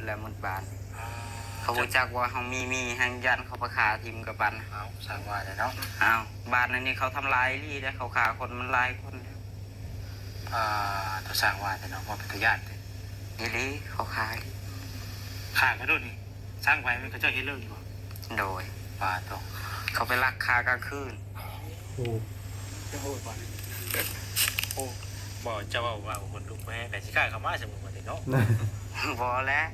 แล้วหมดบ้านเขาบอกจักว่าเขามีแห่งยันเขาประคาทีมกับบ้านเอาสั่งว่าเลยเนาะบ้านนั้นนี่เขาทำลายลี่ได้เขาฆ่าคนมันลายคนตัวสั่งว่าแต่เนาะพอเป็นตัวญาตินี่ลี่เขาฆ่าข้างกระโดดนี่สร้างไว้มันก็จะเห็นเรื่องอยู่โดยว่าตัวเขาไปลักคากลางคืนโอ้จะโหดว่ะโอ้บอกจะว่าคนลุกแม่แต่ชิก้าเขามาสมุนเนาะบอแล้ว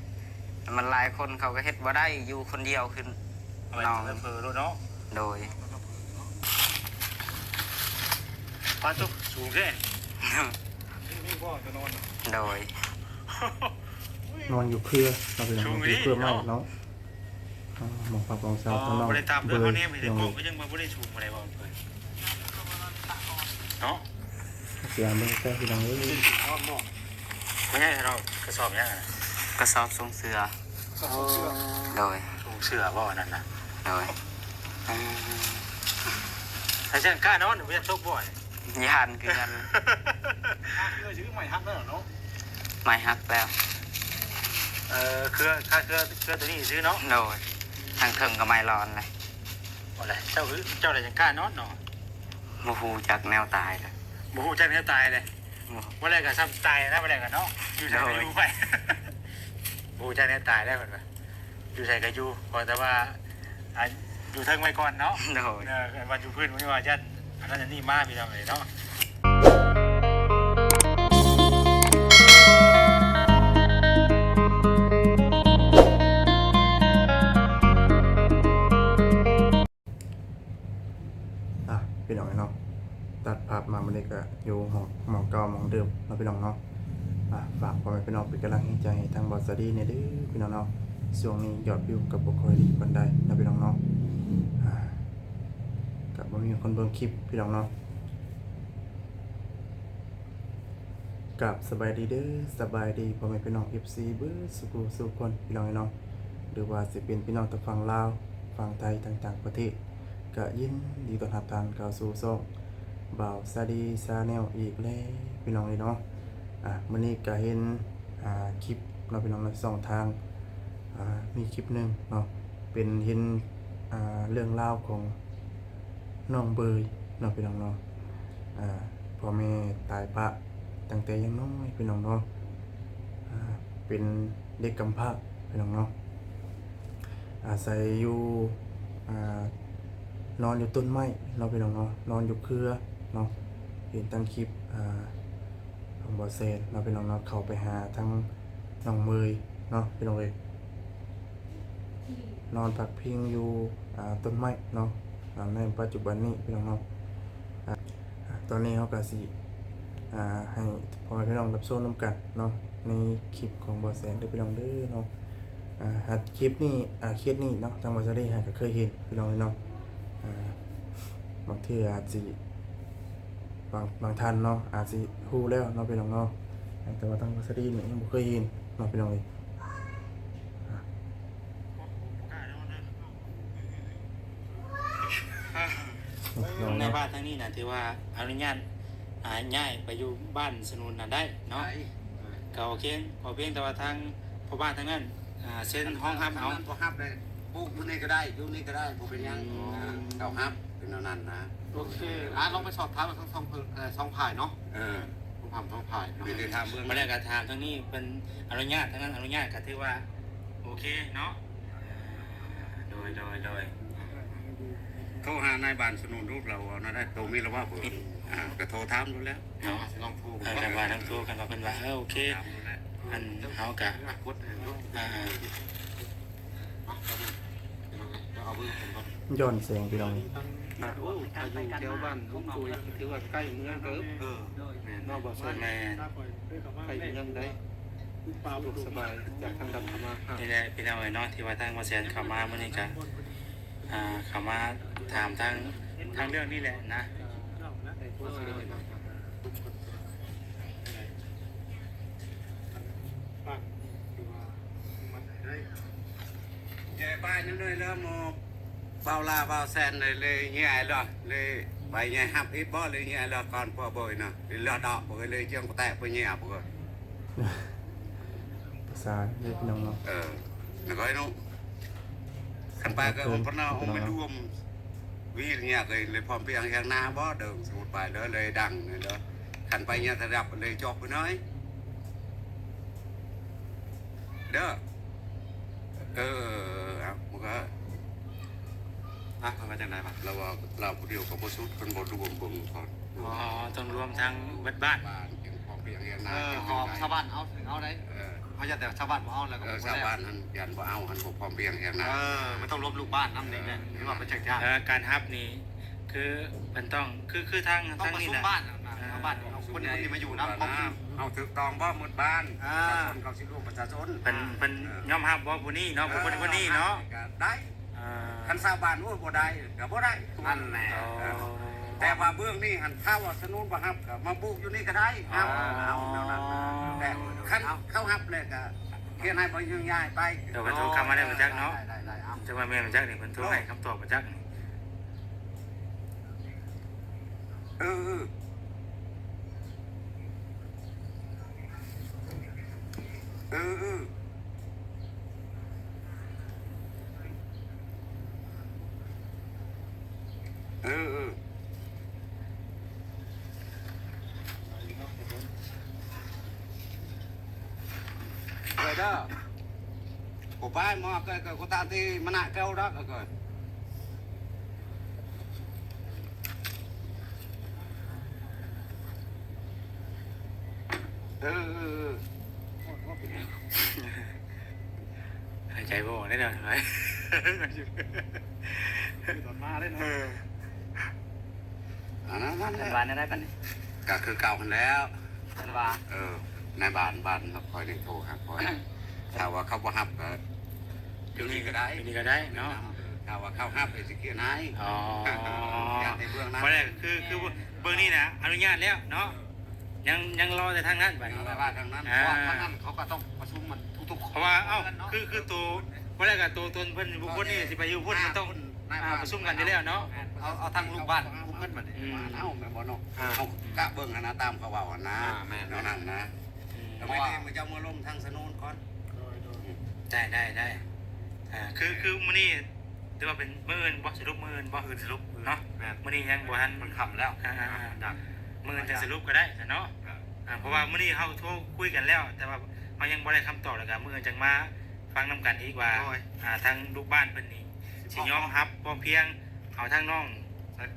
มันหลายคนเขาก็เฮ็ดว่าได้อยู่คนเดียวขึ้นน้องเพอเนาะโดยป้าจุกสูงแค่นี่พ่อจะนอนโดยนอนอยู่เครือเราไปนอนอยู่เครือไม่เนาะหมองผักของสาวตอนนอนบริตามเพื่อนเขาเนี่ยไม่ได้กล้องก็ยังมาไม่ได้ชูอะไรบ้างเลยเนาะเสียงมึงแค่ที่ดังเลยไม่ใช่เรากระสอบยังกระสอบทรงเสือโดยทรงเสือบ่นั่นนะโดยถ้าฉันกล้านอนหนูจะตกบ่อยยันคือกันชื่อใหม่ฮักแล้วเนาะใหม่ฮักแล้วเครือตัวนี้ซื้อเนาะโดยทางเทิงกับไม้ร้อนเลยอะไรเจ้าอะไรยังกล้านอนเนาะโมหูจากแนวตายเลยโมหูจากแนวตายเลยวันแรกก็ซ้ำตายนะวันแรกก็เนาะอยู่ใส่ก็อยู่ไปโมหูจากแนวตายได้เหมือนกันอยู่ใส่ก็อยู่พอแต่ว่าอยู่เทิงไว้ก่อนเนาะโดยวันอยู่พื้นไม่ว่าจะอันนั้นนี่มากพี่น้องเลยเนาะพี่น้องเนาะตัดภาพมาวันนี้ก็อยู่หมองเก่าหมองเดิมเราพี่น้องเนาะฝากพ่อแม่พี่น้องเป็นกำลังใจทางบอสดีเนี่ยดื้อพี่น้องเนาะช่วงนี้ยอดวิวกับบุคคลดีบันไดเราพี่น้องเนาะกับบ่มีคนเบิ่งคลิปพี่น้องเนาะกับสบายดีเด้อสบายดีพ่อแม่พี่น้อง FC เบ้อสุขคนพี่น้องเนาะหรือว่าสิเป็นพี่น้องตะฝั่งลาวฝั่งไทยต่างประเทศก็ยินดีต้อนรับทานเข้าสู่ช่องบ่าวซาดีซาแนลอีกแล้วพี่น้องเลยเนาะมื้อนี้ก็เห็นคลิปเราพี่น้องใน2ทางมีคลิปนึงเนาะเป็นเห็นเรื่องราวของน้องเบยเนาะพี่น้องเนาะพ่อแม่ตายปะตั้งแต่ยังน้อยพี่น้องเนาะเป็นเด็กกำพร้าพี่น้องเนาะอาศัยอยู่นอนอยู่ต้นไม้เราไปน้องเนาะนอนอยู่เครือเนาะเห็นตั้งคลิปของบอสเซนเราไปน้องเนาะเข้าไปหาทั้งน้องเมยเนาะไปน้องเลยนอนพักพิงอยู่ต้นไม้เนาะในปัจจุบันนี้พี่น้องเนาะตอนนี้เขาก็สิให้พ่อแม่พี่น้องรับชมร่วมกันเนาะในคลิปของบอสเซนได้พี่น้องเด้อเนาะคลิปนี้เคสนี้เนาะทางบอสเซนก็เคยเห็นพี่น้องเนาะบางทีอาจจะบางท่านเนาะอาจจะฮู้แล้วเนาะพี่น้องเนาะแต่ว่าทางบอสเซนยังบ่เคยเห็นเนาะพี่น้องเลยในบ้านทั้งนี้นะถือว่าอนุญาตย้ายไปอยู่บ้านสนุนได้เนาะก็โอเคพอเพียงแต่ว่าทางพ่อบ้านทั้งนั้นเส้นห้องฮับเอาห้องฮับเลยปุ๊บนี่ก็ได้อยู่นี่ก็ได้ผมเป็นยังเก่าฮับเป็นนั่นนะโอเคลองไปสอบถามทั้งสองฝ่ายเนาะผมทำสองฝ่ายไม่ได้ทำเบื้องมาได้การทำทั้งนี้เป็นอนุญาตทั้งนั้นอนุญาตก็ถือว่าโอเคเนาะโดยโทรหานายบ้านสนุนรูปเรานะได้โทรมีแล้วว่าผมก็โทรถามดูแล้วเนาะลองโทรกันว่าทั้งโทรกันว่าเป็นว่าโอเคอันเขากะย้อนแสงพี่น้องอายุเที่ยวบ้านลุงตุยถือว่าใกล้เมืองเกิบนอกบ่อสแมนใกล้เมืองได้สุขสบายจากทางดำเข้ามานี่แหละพี่น้องเนาะที่ว่าทางมาแสนเข้ามาเมื่อนี้กันเข้ามาถามทางเรื่องนี้แหละนะแย่ป้ายนั่นเลยแล้วโมเบาลาเบาแซนเลยเงี้ยเลยไปเงี้ยฮับอีบอเลยเงี้ยแล้วก่อนพอบ่อยนะเลยดอกบ่เลยเจียงแตะไปเงี้ยบ่ ษาเด้อพี่น้องเนาะ แล้วก็ไอ้นู้ขันไปก็เอาพนักเอาไปรวมวิเนี่ยเลยพร้อมเพียงอย่างหน้าบ่เดิมสมุดไปเด้อเลยดังเด้อขันไปเนี่ยระดับเลยจบไปน้อยเด้อมันก็มาจากไหนบ้างเราเดียวกับผู้ชุดคนบนรวมบ่งก่อน อ๋อต้องรวมทั้งวัดบ้าน บ้านเพียงพร้อมเพียงอย่างหน้า ขอชาวบ้านเอาถึงเอาได้เขาจะแต่ชาวบ้านบ่เอาแล้วก็ ชาวบ้านนั้นยันบ่เอาหันพร้อมเพียงอย่างหน้า ไม่ต้องลบลูกบ้านน้ำนี่แหละหรือว่าไปจัดการ การฮับนี่คือมันต้องคือทาง ต้องมา นี่ ซุ้ แห ม ละ บ้านชาวบ้านคนที่มาอยู่น้ำ เอาถึกตองบ่หมดบ้านประชาชนเขาสิลูกประชาชน เป็นย่อมฮับว่าผู้นี้เนาะผู้นี้เนาะ ได้คันชาวบ้านโอ้บ่ได้ก็บ่ได้นั่นแหละแต่ว่าเบื้องนี้หันข้าวสนุนบ่ฮับก็มาบุกอยู่นี่ก็ได้เอาแนวนั้นแต่คันเข้าฮับเลยก็เขียนให้บ่ยุ่งยากไป เดี๋ยวมันโทรเข้ามาได้มาจักเนาะจะว่าแม่มาจักนี่มันโทรให้คำตอบมาจักนี่ เออrồi đó của ba mà cái của ta thì mà nãy câu đó rồi ừ หายใจบ่ออกได้เนาะไหม ตอนมาได้นะ เป็นวันได้ปะเนี่ย ก็คือเก่ากันแล้ว เป็นวัน ในบ้านเราคอยได้โทรครับคอยถ้าว่าเขาบ่ฮับก็อยู่นี่ก็ได้ อยู่นี่ก็ได้เนาะ ถ้าว่าเขาฮับไอ้สิเกียนาย อ๋อ อยากในเบื้องนั้น เพราะแรกคือเบื้องนี้นะอนุญาตแล้วเนาะยังรอแต่ทางนั้นไป แต่ว่าทางนั้น เพราะว่าทางนั้นเขาก็ต้องประชุมมันทุกๆ เพราะว่าเอ้าคือตัวเพราะแรกกับตัวตนเพิ่นบุคคลนี่สิไปอยู่พุ่นมันต้องประชุมกันอยู่แล้วเนาะ เอาทางลูกบ้านทุกเงินมาดิ เอาแม่บ่เนาะเอากะเบิ่งนะตามเขาเว้านะแนวนั้นนะทำไมที่มึงจะมาล้มทางสนุนก่อน ได้คือมื้อนี้ถือว่าเป็นมื้ออื่นบ่สรุปมื้ออื่นบ่อื่นสรุปเนาะมื้อนี้ยังบ่ทัน มันค่ำแล้ว มื้ออื่นจะสรุปก็ได้เนาะเพราะว่ามื้อนี้เฮาโทรคุยกันแล้ว แต่ว่าเฮายังบ่ได้คำตอบแล้วก็มื้ออื่นจังมาฟังนํกันอีกว่าทางลูกบ้านเพิ่นนี่สิยอมรับพร้อมเพียงเอาทางน้อง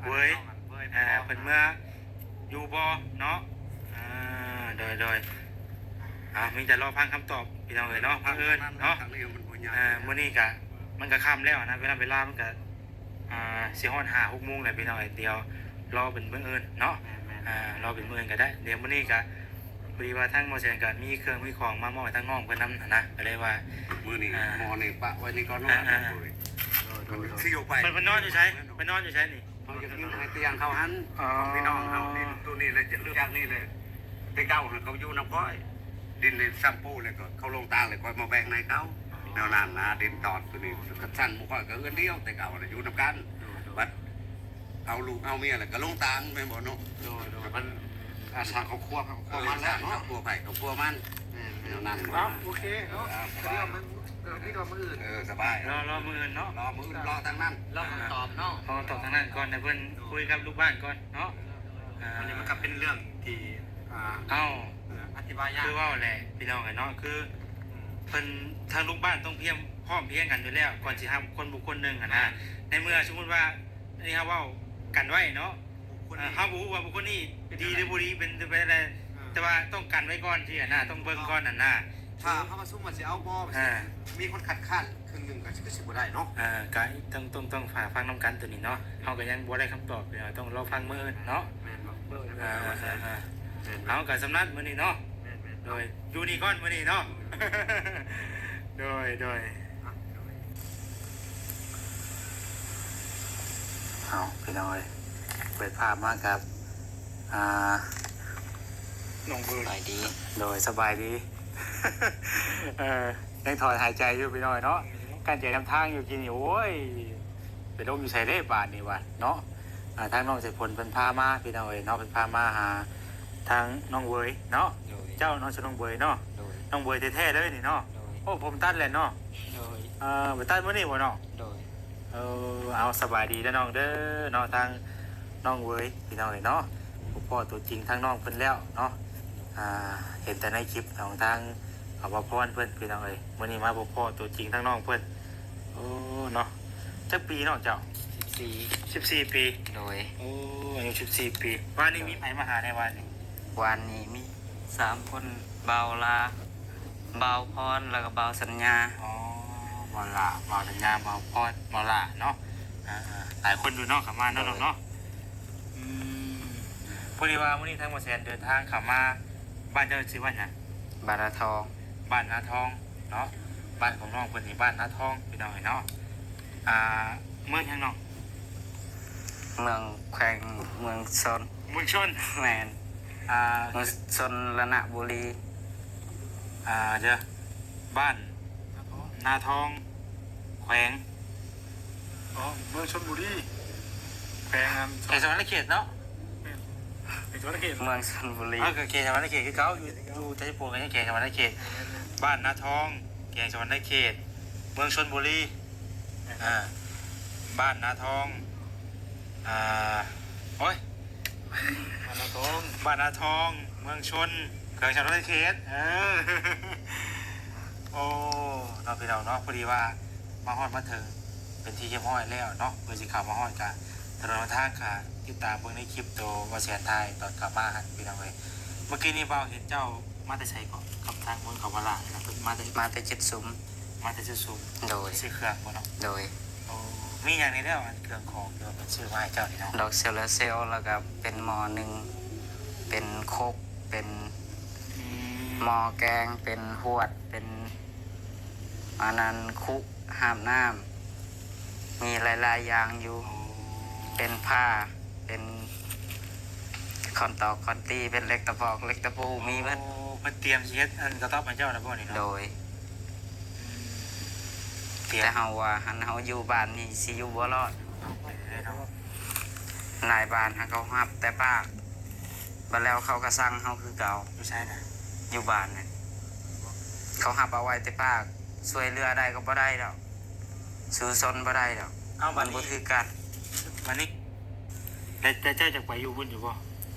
เว้ยเพิ่นเมื่ออยู่บ่เนาะโดยมีแต่รอฟังคำตอบพี่น้องเอ้ยเนาะมื้ออื่นเนาะมื้อนี้ก็มันก็ค่ำแล้วนะเวลามันก็สิฮอด 5-6 โมงแล้วพี่น้องเอ้ยเดี๋ยวรอเป็นมื้ออื่นเนาะรอเป็นมื้ออื่นก็ได้เดี๋ยวมื้อนี้ก็พอดีว่าทางหมอเสียงก็มีเครื่องมีของมามอบให้ทางน้องเพิ่นนำนะก็เลยว่า มื้อนี้หมอนี่ปะไว้นี่ก่อนเนาะสิอยู่ไป เพิ่นนอนอยู่ใช้นี่ เขาจะกินให้เตียงเขาหันพี่น้องเขาดินตัวนี้เลยจะเลือกจากนี่เลยไปเก้าเขาอยู่น้ำก้อยดินเลยซัมปูเลยก็เขาลงตาเลยคอยมาแบ่งในเขาแนวนั้นนะดินตอดตัวนี้กระชั้นมุกก็เอื้อนเดียวแต่เก่าเลยอยู่น้ำกันบัดเอาลูกเอาเมียเลยก็ลงตาไม่บอกเนาะ มันอาชาเขาควบมันแล้วเนาะ ครัวไผ่เขาครัวมันแนวนั้น โอเคเนาะเรื่องมันพี่ก็มืออื่น สบาย รอมื้ออื่นเนาะ รอมือรอทางนั้น เราตอบเนาะ พอตอบทางนั้นก่อนนะเพิ่นคุยกับลูกบ้านก่อนเนาะ อันนี้มันก็เป็นเรื่องที่ เอ้า อธิบายยาก คือว่าแหละพี่น้องกันเนาะคือเพิ่นทางลูกบ้านต้องพร้อมเพรียงกันอยู่แล้วก่อนสิทำคนบุคคลหนึ่งนะในเมื่อสมมติว่านี่ครับว่ากันไว้เนาะเขาบอกว่าบุคคลนี้ดีหรือบุรีเป็นอะไรแต่ว่าต้องกันไว้ก่อนที่นะต้องเบิ่งก่อนน่ะนะ ถ้าเขามาซุ่มมาสิเอาบ่มีคนขัดข้านครึ่งหนึ่งก็สิบ่ได้เนาะ ก็ต้องฟังน้ำกันตัวนี้เนาะเขาก็ยังบ่ได้คำตอบต้องรอฟังมื้ออื่นเนาะเอากับสำนักมื้อนี้เนาะโดยอยู่นี่ก่อนมื้อนี้เนาะโดยเอาพี่น้อยเปิดภาพมาครับน้องเบิร์ สบายดี โดยสบายดี ยังถอนหายใจอยู่พี่น้อยเนาะการใจนำทางอยู่กินอยู่โอ้ยไปลงอยู่ใส่เล่บาทนี่วะเนาะทางน้องใส่ผลเป็นพามาพี่น้อยเนาะเป็นพามาหาทางน้องเวยเนาะเจ้าน้องชน้องเวยเนาะ น้องเบยแท้ๆเลยนี่เนาะ โดย โอ้ผมตัดแหละเนาะ โดย ไปตัดมื้อนี้บ่เนาะ โดย เอาสบายดีแล้วน้องเด้อเนาะทางน้องเวยพี่น้องเลยเนาะพ่อตัวจริงทางน้องเพิ่นแล้วเนาะเห็นแต่ในคลิปของทางเอาว่าพ่อเพิ่นพี่น้องเลยมื้อนี้มาพบพ่อตัวจริงทางน้องเพิ่นโอ้เนาะจักปีเนาะเจ้า 14 ปี โดย โอ้อายุ14 ปีวันนี้มีไผมาหาในวันนี้ วันนี้มี3คนเบาลาเบาพรแล้วก็เบาสัญญา อ๋อบ่ล่ะบ่สัญญาบ่พ่อบ่ล่ะเนาะหลายคนดูเนาะเข้ามาเนาะน้องเนาะพอดีว่ามื้อนี้ทางบ่แซนเดินทางเข้ามาบ้านเจ้าชื่อว่าหยัง บาราทอง บ้านนาทองเนาะบ้านของน้องเพิ่นนี่บ้านนาทองพี่น้องเนาะเมืองหยังเนาะ เมืองแขวงเมืองชน เมืองชน แมน เมืองชนระนบุรี เดี๋ยวบ้านนาทองแขวง เมืองชลบุรี แขวงเขตสวรรณเขตเนาะ เป็นธุรกิจ เมืองชนบุรี เขตสวรรณเขตคือเขาอยู่ใจปูกันเขตสวรรณเขตบ้านนาทองเขตสวรรณเขตเมืองชลบุรีบ้านนาทองโอ้ย มานาทอง บ้านนาทองเมืองชนเขตสวรรณเขตโอ้เนาะพี่น้องเนาะพอดีว่ามาฮอดมาถึงเป็นที่เรียบร้อยแล้วเนาะเพื่อสิข่าวมาฮอดกันถนนทางค่ะติดตามเบิ่งในคลิปตัวว่าแสนไทยตอนกลับมาหันพี่น้องเลยเมื่อกี้นี้เบาเห็นเจ้ามาแต่ใส่ก่อนกับทางเมืองเขาวาระนะเพิ่นมาแต่ มาแต่จิตสุม จะสูง โดย ซื้อเครื่องบ่เนาะ โดย โอ้มีอย่างนี้แล้วอันเครื่องของที่ว่าเป็นซื้อมาให้เจ้านี่เนาะ ดอกเซลล์เซลล์แล้วก็เป็นหมอหนึ่งเป็นโคกเป็นหมอแกงเป็นหวดเป็นอันนั้นคุกหามน้ำมีหลายๆอย่างอยู่เป็นผ้าเป็นคอนตอกคอนตีเป็นเล็กตะปอกเล็กตะปูมีเบิด โอ้เพิ่นเตรียมสิเฮ็ดอันกระต๊อบให้เจ้าแล้วบ่นี่ โด เนาะ ย เตรียม แต่เฮาว่าหันเฮาอยู่บ้านนี่สิอยู่บ่รอด เนาะ นายบ้านเขาฮับแต่ปากบัดแล้วเขาก็สั่งเฮาคือเก่า อยู่ใช่น่ะ อยู่บ้านน่ะเขาฮับเอาไว้แต่ปากช่วยเหลือได้ก็บ่ได้ดอกซื้อซนบ่ได้ดอก เอาบั มั ด น นี้ บ่คือกัน บัดนี้แต่เจ้าจะไปอยู่พุ่นอยู่บ่ อ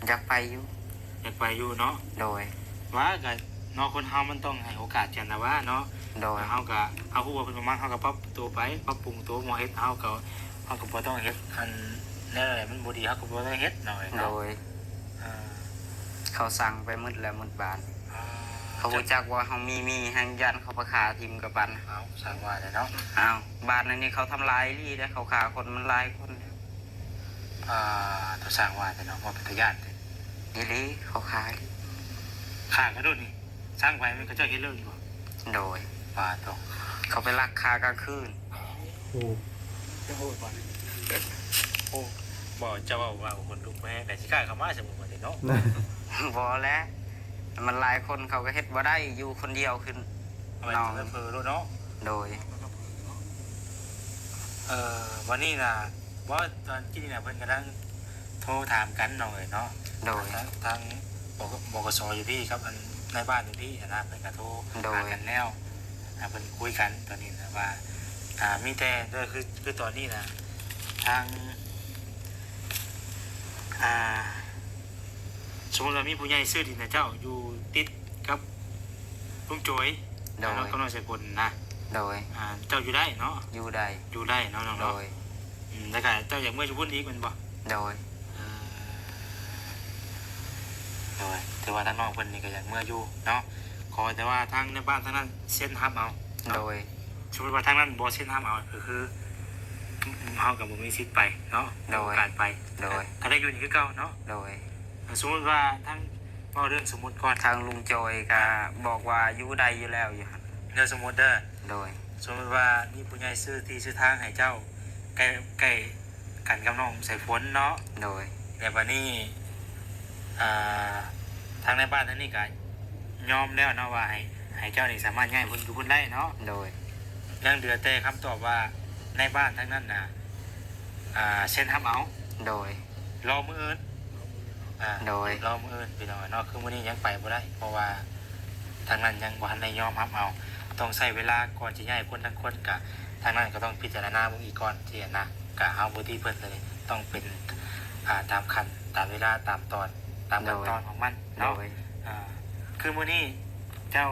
ยากไปอยู่ อยากไปอยู่เนาะ โดย ว่าก็เนาะคนเฮามันต้องให้โอกาสกันนะว่าเนาะ โดย เฮาก็เอาฮู้ว่าเพิ่นบ่มักเฮาก็ปรับตัวไปปรับปรุงตัวบ่เฮ็ดเฮาก็บ่ต้องเฮ็ดอันแนวอะไรมันบ่ดีเฮาก็บ่ต้องเฮ็ดหน่อย โด เนาะ ย อ่า เขาสั่งไปมืดแล้วมืดบาน เขารู้จักว่าเฮามีแห่งยันเขาประคาทีมกับบัน เอาสั่งว่าเลยเนาะ อ้าวบ้านนั้นนี่เขาทำลายลี่ได้เขาฆ่าคนมันหลายคน ตัวสั่งว่าแต่เนาะบ่เป็นตาญาติ อีหลีเขาฆ่าอีหลี ข้าก็โดนนี่สร้างไว้มันก็เจ้าเฮ็ดเรื่องอยู่บ่ โดย ว่าตรง เขาไปลักฆ่ากลางคืน โอ้ จะโหดกว่านี้ โอ้บ่เจ้าว่าคนลุกแม่แต่สิกล้าเข้ามาสมมุติว่าเนาะ บอแล้วมันหลายคนเขาก็เฮ็ดบ่ได้อยู่คนเดียวขึ้น เอาไว้ทำเพื่อรู้เนาะ โดย วันนี้นะว่าตอนที่นี่นะเพิ่นกำลังโทรถามกันหน่อยเนาะ โดย ทางบกสอยู่พี่ครับอันในบ้านอยู่พี่นะเพิ่นก็โทร โดย หากันแล้วเพิ่นคุยกันตอนนี้นะว่ามีแต่ด้วยคือตอนนี้นะทางสมมติว่ามีผู้ใหญ่ซื้อดินนะเจ้าอยู่ติดกับลุงโจย โดย แล้วก็น้องใส่ผลนะ โดย เจ้าอยู่ได้เนาะ อยู่ได้ อยู่ได้เนาะน้อง โด เนาะ ย แล้วก็เจ้าอยากเมื่อจะพุ่นอีกแมันบ่ โดย โดยแต่ว่าทางน้องเพิ่นนี่ก็อยากเมื่ออยู่เนาะขอแต่ว่าทางในบ้านทางนั้นเส้นทับเอา โดย สมมติว่าทางนั้นบ่เส้นทับเอาก็คือเฮากับบ่มีสิทธิ์ไปเนาะ โดย การไป โดย ก็ได้อยู่นี่คือเก่าเนาะ โดย สมมติว่าทางเว้าเรื่องสมมุติก่อน ทางลุงโจยก็บอกว่าอยู่ได้อยู่แล้วอยู่หั่น เรื่องสมมุติเด้อ โดย สมมติว่ามีผู้ใหญ่ซื้อที่ซื้อทางให้เจ้าใกล้กันกับน้องใส่ฝนเนาะ โดย แต่วันนี้ทางในบ้านท่านนี่ก็ยอมแล้วเนาะว่าให้เจ้านี่สามารถย้ายคนอยู่คนได้เนาะ โดย ยังเหลือแต่คำตอบว่าในบ้านทั้งนั้นนะเช่นทำเอา โดย รอมืออื่น โดย รอมืออื่นพี่น้องเนาะคือมื้อนี้ยังไปบ่ได้เพราะว่า ทางนั้นยังบ่ทันได้ยอมรับเอาต้องใช้เวลาก่อนสิย้ายคนทั้งคนก็ทางนั้นก็ต้องพิจารณาเบิ่งอีกก่อนที่นะก็เอาบ่ที่เพิ่นเลยต้องเป็นตามขั้นตามเวลาตามตอนตามขั้นตอนของมัน โด เนาะ ย คือมื้อนี้เจ้า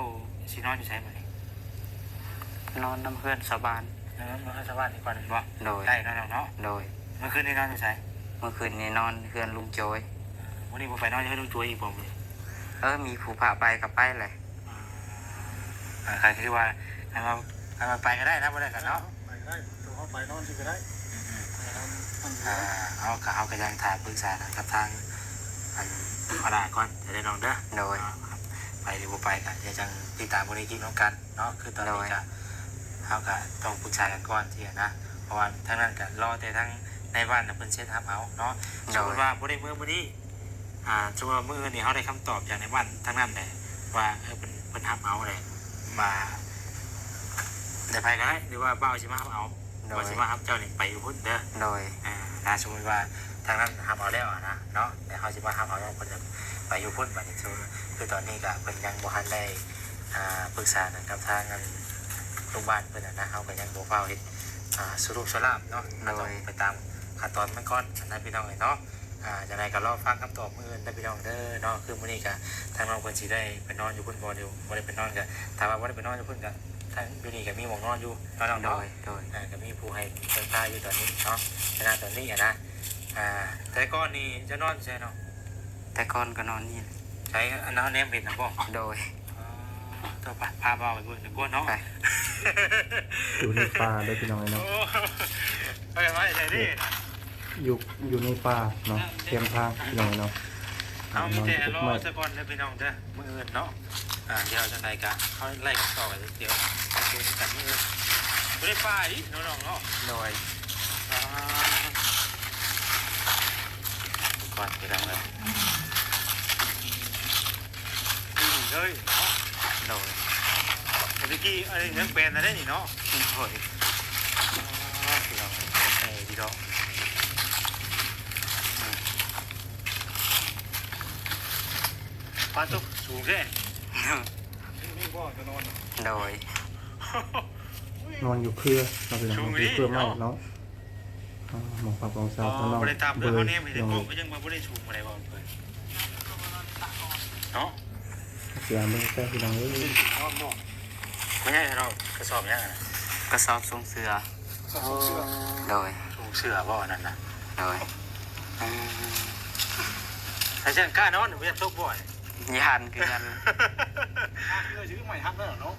สินอนอยู่ไสมื้อนี้ นอนน้ำเพื่อนสบาน นอนให้ชาวบ้านอีกก่อนหนึงบ่ โดย ได้เนาะเนาะ โดย เมื่อคืนนี้นอนอยู่ไส เมื่อคืนนี้นอนเพื่อนลุงโจย มื้อนี้บ่ไปนอนอยู่ให้ลุงจุ้ยอีกบ่มื้อนี้ มีผู้พาไปกับไปเลย ใครคือว่าให้มาไปก็ได้นะบ่ได้กันเนาะ ไปได้ตัวเขาไปนอนสิก็ได้ เอากระยังถ่ายปรึกษากันกับทางอาดาก่อนจะได้ลองเด้อ โดย ไปหรือบ่ไปกันเดี๋ยวจังติดตามบริกิจน้องกันเนาะคือตอนนี้ก็เขาก็ต้องปรึกษากันก่อนทีนะเพราะว่าทั้งนั้นก็รอแต่ทั้งในบ้านเพิ่นเช็ดทำเอาเนาะสมมติว่าบ่ได้มื้อนี้สมมติว่ามื้อนี้เขาได้คำตอบจากในบ้านทั้งนั้นแหละว่าเพิ่นทำเอาเลยมาได้ไปก็ได้หรือว่าเบ้าสิมาทำเอา โดย ว่าสิมาทำเจ้านี่ไปอยู่พุ่นเด้อ โดย สมมติว่าทางนั้นทำเอาแล้วนะเนาะแต่เขาจะมาทำเอาแล้วคนจะไปอยู่พุ่นไปนี่คือตอนนี้ก็เป็นยังบ่ทันได้ปรึกษากับทางโรงพยาบาลเพิ่นนะเขาก็ยังบ่เฝ้าเฮ็ดสรุปสลามเนาะก็ต้องไปตามขั้นตอนมันก่อนนะพี่น้องเนาะจังได๋ก็รอฟังคำตอบมื้ออื่นนะพี่น้องเด้อเนาะคือมื้อนี้ก็ทางน้องเพิ่นสิได้ไปนอนอยู่พุ่นบ่เดี๋ยวบ่ได้ไปนอนก็ถ้าว่าบ่ได้ไปนอนอยู่พุ่นก็ทางอยู่นี่ก็มีหม้องนอนอยู่เนาะน้อง โด เนาะ ย โดย ก็มีผู้ให้เพิ่นพาอยู่ตอนนี้เนาะขณะตอนนี้นะแต่ก่อนนี่จะนอนใช่เนาะ แต่ก่อนก็นอนนี่ ใช้อันนั้นแนมเป็นนะบ่ โดย ตัวพาบ่าวไปเบิ่งก้นเนาะ ไป อยู่ในป่าเด้อพี่น้องเนาะ ไปไว้ใส่ดิ อยู่ในป่าเนาะเตรียมทางพี่น้องเนาะ เอามี นอน แต่ ทุก รอ มื้อ สักก่อนเด้อพี่น้องเด้อมื้ออื่นเนาะเดี๋ยวจังได๋ก็เฮาไล่กันต่อกันเดี๋ยวดูกันมื้ออื่นบ่ได้ป้าอีน้องๆเนาะ โดย ก่อนพี่น้องเอ้ยเลยเนาะ โดย เมื่อกี้ไอ้เรื่องแบรนด์อะไรนี่เนาะ โดย พี่น้องไอ้พี่น้องปลาตุกสูงแค่ นี่พ่อจะนอน โดย นอนอยู่เครือเราพี่น้องอยู่เครือไม้เนาะหมองปรับของสาวข้างนอก บริตามเพื่อนเขาเนี่ยมีแต่ น้อง พวกก็ยังมาบริสูงอะไรบ้างเพื่อนเนาะ เสียมือแป้พี่น้องเอ้ย นอนบ่ ไม่ใช่เรากระสอบยังไง กระสอบทรงเสือ สองเสื้อ โดย สูงเสือบ่อนั่นนะ โดย ถ้าเช่นกล้านอนไม่จะตกบ่อย ยานคือกัน เสื้อชื่อใหม่ฮักได้เหรอเนาะ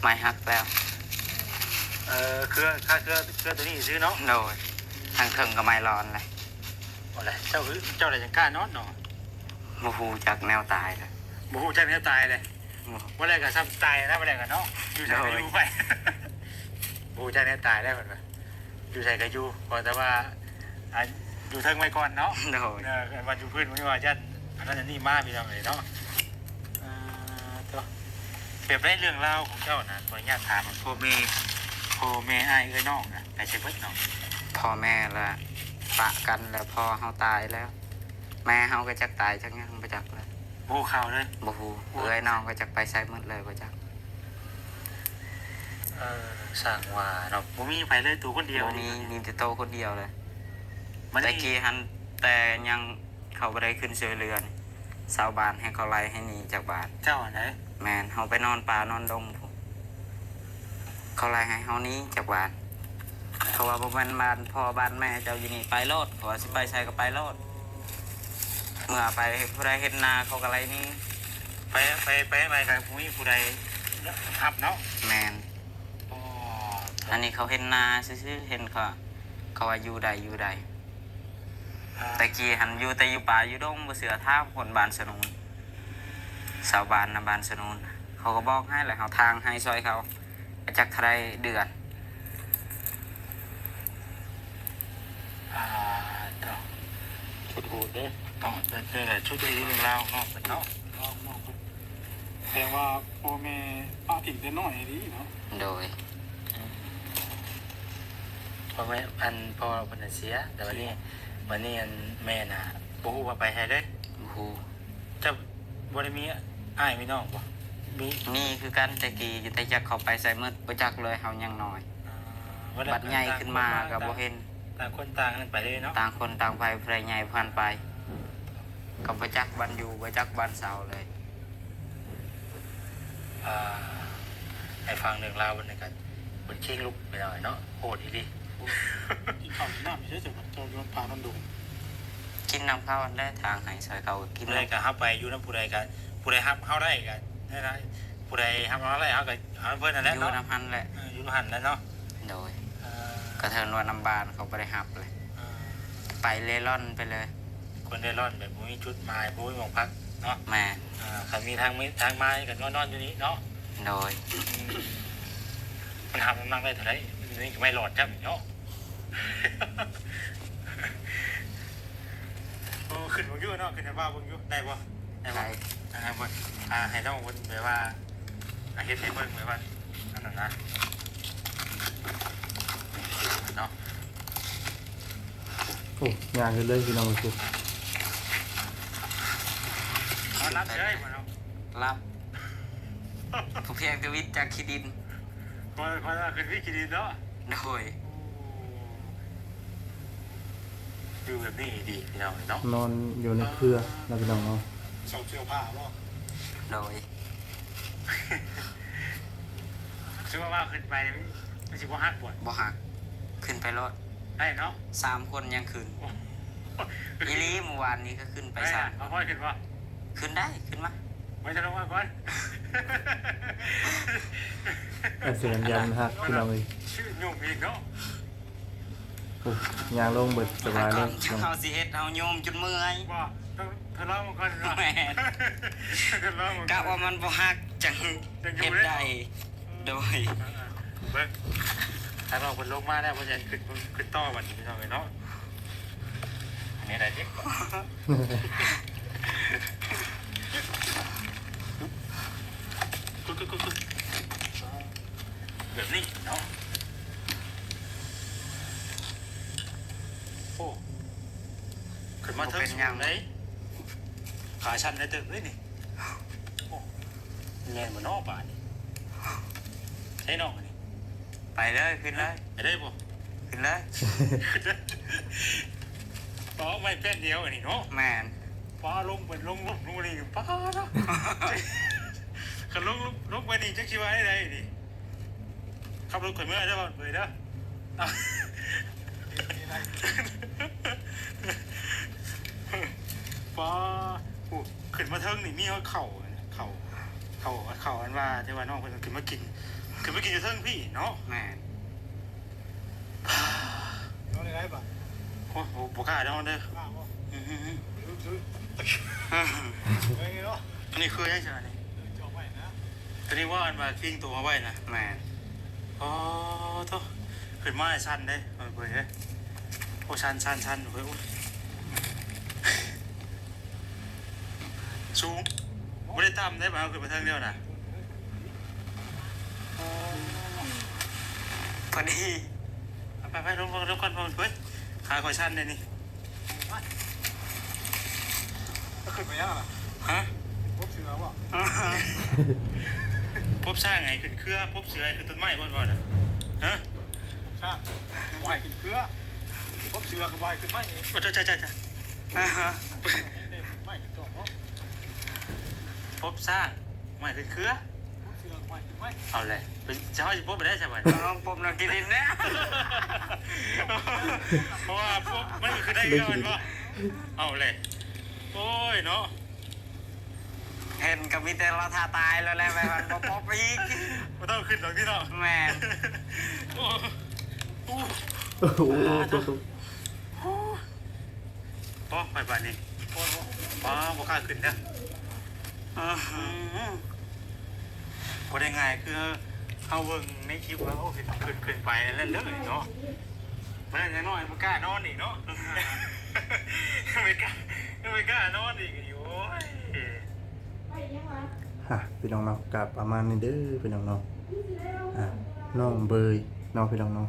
ไม่ฮักแล้ว เครือตัวนี้ซื้อเนาะ โดยทางเทิงก็ไม่ร้อนเลย อะไรเจ้าอะไรยังกล้านอนเนาะ โมหูจากแนวตายเลย บูฮูใจเนี่ยตายเลยว่าอะไรกับซ้ำตายนะว่าอะไรกับเนาะอยู่ใส่ก็อยู่ไปบูฮูใจเนี่ยตายได้เหมือนกันอยู่ใส่ก็อยู่ก่อนแต่ว่าอยู่เทิงไว้ก่อนเนาะ โดย วันอยู่พื้นไม่ว่าจะอันนั้นนี่มากพี่น้องเลยเนาะตัวเปรียบได้เรื่องเล่าของเจ้านะขออนุญาตถามโพ่อแม่ไอ้เอ้ยน้องนะแต่ใช่เพิ่งน้อง พ่อแม่ละปะกันแล้วพ่อเฮาตายแล้ว แม่เฮาก็จักตายจักยังบ่จักเลย โอ้ข่าวเลย บ่ฮู้เอ้ยน้องก็จักไปใส่หมดเลยบ่จัก สั่งว่าเราบ่มีไปเลยตัวคนเดียว บ่มีแต่โตคนเดียวเลย มัน แต่กี้หันแต่ยังเขาบ่ได้ขึ้นช่วยเรือนชาวบ้านให้เขาไล่ให้หนีจากบ้าน เจ้าอันไหน แม่นเฮาไปนอนป่านอนดงพุ่นเขาไล่ให้เฮาหนี้จากบ้านเขาว่าบ่แม่นบ้านพ่อบ้านแม่เจ้าอยู่นี่ไปโลดเขาว่าสิไปใส่ก็ไปโลดเมื่อไปผู้ใดเฮ็ดนาเขาก็ไล่หนี้ ไปอะไรกับผู้มีผู้ใดทับเนาะ แม่นอันนี้เขาเห็นนาซื่อๆเห็นเขาว่าอยู่ใดอยู่ใดแต่กี้หันอยู่แต่อยู่ป่าอยู่ดงบ่เสือท่าคนบ้านสนุนชาวบ้านนะบ้านสนุนเขาก็บอกให้แหละเขาทางให้ซอยเขาจักเท่าไรเดือน ชุดหูเด้เนาะแต่ชุดที่เรื่องราวเนาะเนาะ ลองมองแต่ว่าพ่อแม่ป้าถิ่นแต่น้อยดีเนาะ โดย พอแม่พอมันเสียแต่วันนี้แม่น่ะบ่ฮู้ว่าไปให้เด้ ฮู้ จะบ่ได้มีอ้ายมีน้องบ่ ม มีคือกันแต่กี้อยู่แต่จักเข้าไปใส่มืดบ่จักเลยเฮายังน้อยบัดใหญ่ขึ้นมาก็บ่เห็น ต่างคนต่างกันไปเลยเนาะ ต่างคนต่างไปไผใหญ่ผ่านไปก็บ่จักบ้านอยู่บ่จักบ้านเซาเลย ให้ฟังเรื่องราวบนนี้กันบนเชียงลุกไปหน่อยเนาะโหดอีดิ กินข้าวกินน้ำไม่ใช่จังจะรถพามันดุ กินน้ำข้าวได้ทางให้ซอยเขากิน ผู้ใดก็ฮับไปอยู่น้ำผู้ใดก็ผู้ใดฮับเฮาได้กันได้ไรผู้ใดฮับเราได้เฮาก็เอาเพิ่นนั่นแหละ อยู่ เนาะ น้ำหันแหละ อยู่หันแล้วเนาะ โดยกระเทินว่าน้ำบานเขาบ่ได้หับเลย ไปเล่ร่อนไปเลย คนได้ร่อนแบบบ่มีจุดหมายบ่มีหม้องพักเนาะ แม่ คันมีทางไม้ก็นอนอยู่นี้เนาะ โดย มันทำน้ำหนักได้เท่าไหร่นี่ก็ไม่หลอดจับเนาะโอ้ขึ้นบนยูเนาะขึ้นในบ้าบนยูได้ปะได้ปะบนให้น้องบนแบบว่าเฮ็ดให้เบิ่งแบบว่าอันนั้นนะเนาะ โอ้ยางกันเลยพี่น้องสุด เขารับเฉยมาเนาะ รับเขาเพียงแตวิทย์จากขี้ดิน คนขึ้นวิกิดีเนาะ โดย อยู่แบบนี้ดีพี่น้องเนาะ นอนอยู่ในเครือนะพี่น้องเนาะ สองเสื้อผ้าเนาะ โดย ชื่อว่าขึ้นไปไม่ใช่ว่าหักปวด บ่หักขึ้นไปรถ ได้เนาะ 3 คนยังขึ้นอีลีเมื่อวานนี้ก็ขึ้นไป ไปสั่งเอาพ่อขึ้นวะ ขึ้นได้ขึ้นมา ไม่จะลงมาก่อน เสียงยันฮักพี่น้องเลย ชื่อยุ่งอีกเนาะ โอ้ยางลงเบิดสบายเล ก่อย นจะเอาสิเฮ็ดเอาโยมจนเมื่อย ว่าต้องทะเลาะกันก่อนนะ แม่ ทะเลาะกัน กะว่ามันบ่หักจังเฮ็ดได้โดย เบิ้งถ้าเราคนลงมาได้เพราะฉะนั้นขึ้นต่อวันนี้เราเลยเนาะอันนี้อะไรเด็กกุ๊ดแบบนี้เนาะโอ้ขึ้นมาเทิงสูงเลยขาชันได้ตึกเลยนี่โอ้แรงเหมือนนอกป่านี่ใช่นอกนี่ ไปเลยขึ้นเลย ไปได้ป่ะ ขึ้นเลย ป้าไม่แป้นเดียวอันนี้เนาะ แม่น ป้าลงเป็นลงนี่ป้าเนาะขันลงไปนี่จักชีวะได้ดิขับรถข่อยเมื่อได้ป่ะเผยเด้อป้าขึ้นมาเทิงนี่มีเข่าอันว่าที่ว่าน้องเพิ่นขึ้นมากินอยู่เทิงพี่เนาะ แม่น น้องได้ป่ะโอ้โหปกล้าน้องเด้ออันนี้คือยังไงตัวนี้ว่าอันว่าทิ้งตัวมาไว้นะ แม่น อ๋อตัวขึ้นมาชันได้เผยเฮ้ยโอ้ชันเฮ้ยสูงไม่ได้ต่ำได้ป่ะขึ้นมาทางเดียวนะ พอดี ไปลงก่อนเฮ้ยขาคอยชันเลยนี่ ขึ้นไปยังอ่ะ ฮะ พบเสือป่ะ พบสร้างไงขึ้นเครือพบเสือขึ้นต้นไม้บ่อยๆนะฮะ ใช่ไหวขึ้นเครือพบเสือกับไหวขึ้นไม่ โอ้จ้า ไม่ขึ้นจอบเพราะ พบสร้างไม่ขึ้นเครือ พบเสือไหวขึ้นไม่ เอาเลยเป็นจะให้พบไปได้ใช่ไหม ลองปมนักกินดินเนี่ย เพราะว่าพวกมันคือได้เงินป่ะเอาเลยโอ้ยเนาะ เห็นกับมีแต่เราทาตายแล้วแหละไปมันบ่พบอีก ไม่ต้องขึ้นหรอกพี่เนาะ แม่น โอ้โห โอ้โหตุ๊ก ป้อไปบ้านนี้ป้อบ่กล้าขึ้นนะพอได้ไงคือเอาเบิ่งในคลิปว่าโอ้ขึ้นไปแล้วเลยเนาะมันจะน้อยบ่กล้านอนอีกเนาะไม่กล้านอนอีกโอ้ย ฮะพี่น้องเนาะกับประมาณนี้เด้อพี่น้องเนาะน้องเบยน้องพี่น้องเนาะ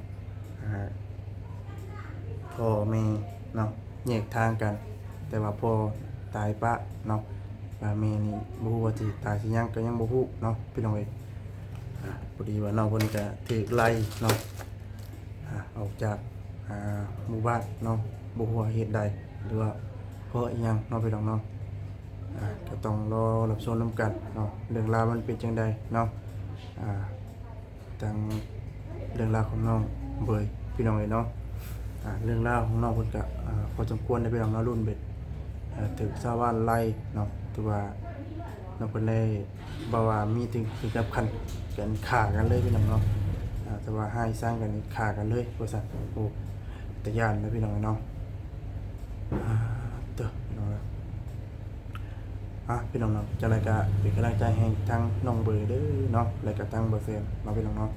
พ่อแม่เนาะแยกทางกัน แต่ว่าพ่อตายปะเนาะ แม่นี่บ่ฮู้ว่าสิตายสิยังก็ยังบ่ฮู้เนาะพี่น้องเอ้ยพอดีว่าน้องเพิ่นก็ถูกไล่เนาะออกจากหมู่บ้านเนาะบ่ฮู้ว่าเหตุใดหรือว่าเพราะอิหยังเนาะพี่น้องเนาะก็ต้องรอรับชมนำกันเนาะเรื่องราวมันเป็นจังใดเนาะทางเรื่องราวของน้องเบยพี่น้องเอ้ยเนาะเรื่องราวของน้องเพิ่นก็พอสมควรได้พี่น้องเนาะรุ่นเบ็ดถึงชาวบ้านไล่เนาะถือว่าน้องเพิ่นได้บ่ว่ามีถึงกับขั้นกันฆ่ากันเลยพี่น้องเนาะแต่ว่าให้สร้างกันฆ่ากันเลยว่าซั่นโอ้ตะย่านนะพี่น้องเนาะเด้อพี่น้องเนาะพี่น้องเนาะจะรายการเป็นกำลังใจให้ทั้งน้องเบยเด้อเนาะแล้วก็ทั้งเบอร์เซนเนาะพี่น้องเนาะ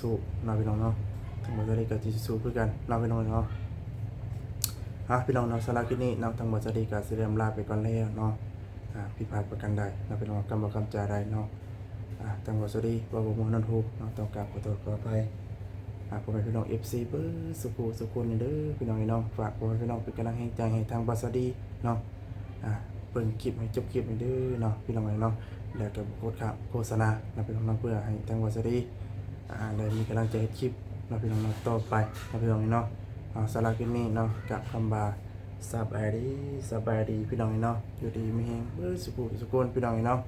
สู้ๆเนาะพี่น้องเนาะทั้งเบอร์เซนก็สิสู้ๆคือกันเนาะพี่น้องเนาะพี่น้องเนาะสำหรับคลิปนี้เนาะทั้งเบอร์เซนก็สิเริ่มลาไปก่อนแล้วเนาะผิดพลาดประการใดเนาะพี่น้องกำบ่กำจาใดเนาะทั้งเบอร์เซนว่าบ่ม่วนนั่นฮู้เนาะต้องกราบขอโทษขออภัยพ่อแม่พี่น้อง FC เบิ่สุขๆนี่เด้อพี่น้องเนาะฝากพ่อแม่พี่น้องเป็นกำลังใจให้ทางเบอร์เซนเนาะเบิ่งคลิปให้จบคลิปนี่เด้อเนาะพี่น้องเนาะแล้วก็โฆษณาเนาะพี่น้องเพื่อให้ทางเบอร์เซนได้มีกำลังใจเฮ็ดคลิปเนาะพี่น้องต่อไปเนาะพี่น้องเนาะสำหรับคลิปนี้เนาะกับคำว่าสบายดีพี่น้องเนาะอยู่ดีมีแฮงสุขพี่น้องเนาะ